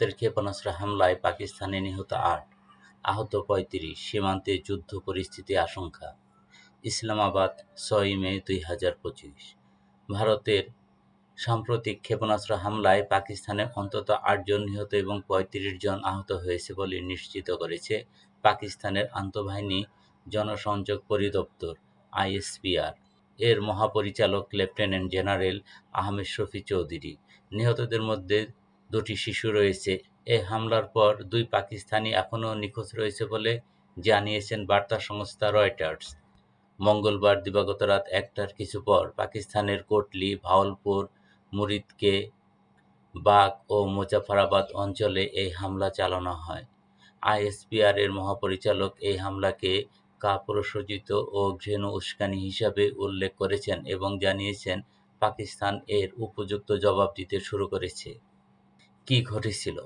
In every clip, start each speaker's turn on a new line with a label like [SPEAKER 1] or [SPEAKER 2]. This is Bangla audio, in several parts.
[SPEAKER 1] ভারতের ক্ষেপণাস্ত্র হামলায় পাকিস্তানে নিহত ৮, আহত ৩৫, সীমান্তে যুদ্ধ পরিস্থিতি আশঙ্কা। ইসলামাবাদ, ৬ মে ২০২৫। ভারতের সাম্প্রতিক ক্ষেপণাস্ত্র হামলায় পাকিস্তানে অন্তত ৮ জন নিহত এবং ৩৫ জন আহত হয়েছে বলে নিশ্চিত করেছে পাকিস্তানের আন্তঃবাহিনী জনসংযোগ পরিদপ্তর (আইএসপিআর) এর মহাপরিচালক লেফটেন্যান্ট জেনারেল আহমেদ শফি চৌধুরী। নিহতদের মধ্যে ২টি শিশু রয়েছে। এ হামলার পর ২ পাকিস্তানি এখনও নিখোঁজ রয়েছে বলে জানিয়েছেন বার্তা সংস্থা রয়টার্স। মঙ্গলবার দিবাগত রাত ১টার কিছু পর পাকিস্তানের কোটলি, ভাওয়ালপুর, মুরিদকে, বাক ও মুজাফরাবাদ অঞ্চলে এই হামলা চালানো হয়। আইএসপিআর এর মহাপরিচালক এই হামলাকে কাপুরুষোচিত ও ঘৃণ্য উস্কানি হিসাবে উল্লেখ করেছেন এবং জানিয়েছেন পাকিস্তান এর উপযুক্ত জবাব দিতে শুরু করেছে। কী ঘটেছিল?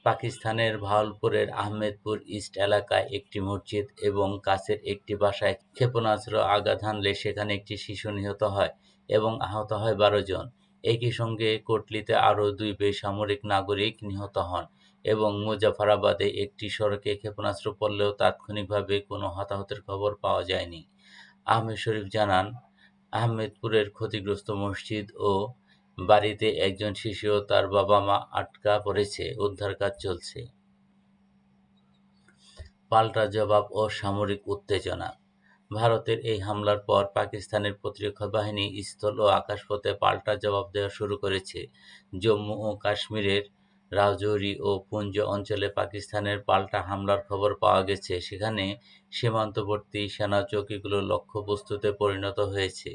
[SPEAKER 1] পাকিস্তানের ভাওয়ালপুরের আহমেদপুর ইস্ট এলাকায় একটি মসজিদ এবং কাছের একটি বাসায় ক্ষেপণাস্ত্র আঘাত হানলে সেখানে একটি শিশু নিহত হয় এবং আহত হয় ১২ জন। একই সঙ্গে কোটলিতে আরও ২ বেসামরিক নাগরিক নিহত হন এবং মুজাফরাবাদে একটি সড়কে ক্ষেপণাস্ত্র পড়লেও তাৎক্ষণিকভাবে কোনো হতাহতের খবর পাওয়া যায়নি। আহমেদ শরীফ জানান, আহমেদপুরের ক্ষতিগ্রস্ত মসজিদ ও বাড়িতে একজন শিশু ও তার বাবা-মা আটকা পড়েছে, উদ্ধার কাজ চলছে। পাল্টা জবাব ও সামরিক উত্তেজনা। ভারতের এই হামলার পর পাকিস্তানের প্রতিরক্ষা বাহিনী স্থল ও আকাশপথে পাল্টা জবাব দেওয়া শুরু করেছে। জম্মু ও কাশ্মীরের রাজৌরি ও পুঞ্চ অঞ্চলে পাকিস্তানের পাল্টা হামলার খবর পাওয়া গেছে। সেখানে সীমান্তবর্তী সেনা চৌকিগুলো লক্ষ্যবস্তুতে পরিণত হয়েছে।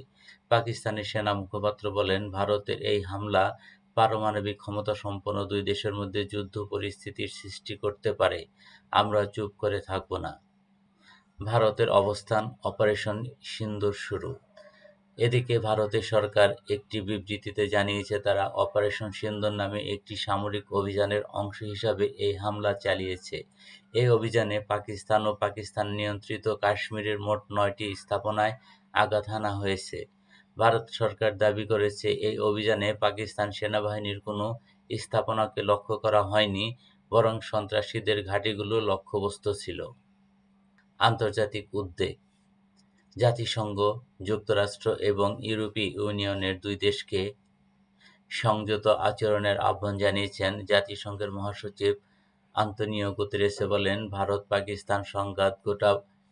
[SPEAKER 1] পাকিস্তানি সেনা মুখপাত্র বলেন, ভারতের এই হামলা পারমাণবিক ক্ষমতাসম্পন্ন ২ দেশের মধ্যে যুদ্ধ পরিস্থিতির সৃষ্টি করতে পারে। আমরা চুপ করে থাকব না। ভারতের অবস্থান, অপারেশন সিন্দুর শুরু। এদিকে ভারতের সরকার একটি বিবৃতিতে জানিয়েছে তারা অপারেশন সিন্দুর নামে একটি সামরিক অভিযানের অংশ হিসাবে এই হামলা চালিয়েছে। এই অভিযানে পাকিস্তান ও পাকিস্তান নিয়ন্ত্রিত কাশ্মীরের মোট ৯টি স্থাপনায় আঘাত হানা হয়েছে। ভারত সরকার দাবি করেছে এই অভিযানে পাকিস্তান সেনাবাহিনীর কোনো স্থাপনাকে লক্ষ্য করা হয়নি, বরং সন্ত্রাসীদের ঘাঁটিগুলো লক্ষ্যবস্তু ছিল। আন্তর্জাতিক উদ্বেগ। জাতিসংঘ, যুক্তরাষ্ট্র এবং ইউরোপীয় ইউনিয়নের ২ দেশকে সংযত আচরণের আহ্বান জানিয়েছেন। জাতিসংঘের মহাসচিব আন্তোনিও গুতেরেস বলেন, ভারত-পাকিস্তান সংঘাত গোটা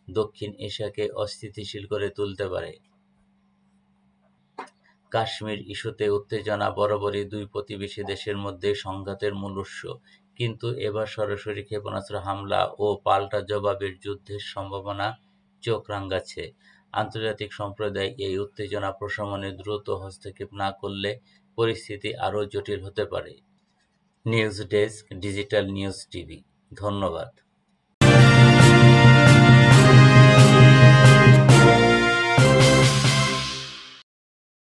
[SPEAKER 1] দক্ষিণ এশিয়াকে অস্থিতিশীল করে তুলতে পারে। কাশ্মীর ইস্যুতে উত্তেজনা। বরাবরই ২ প্রতিবেশী দেশের মধ্যে সংঘাতের মূল উৎস। কিন্তু এবার সরাসরি ক্ষেপণাস্ত্র হামলা ও পাল্টা জবাবের যুদ্ধের সম্ভাবনা চোখ রাঙাচ্ছে। আন্তর্জাতিক সম্প্রদায় এই উত্তেজনা প্রশমনে দ্রুত হস্তক্ষেপ না করলে পরিস্থিতি আরও জটিল হতে পারে। News desk, digital news TV. ধন্যবাদ।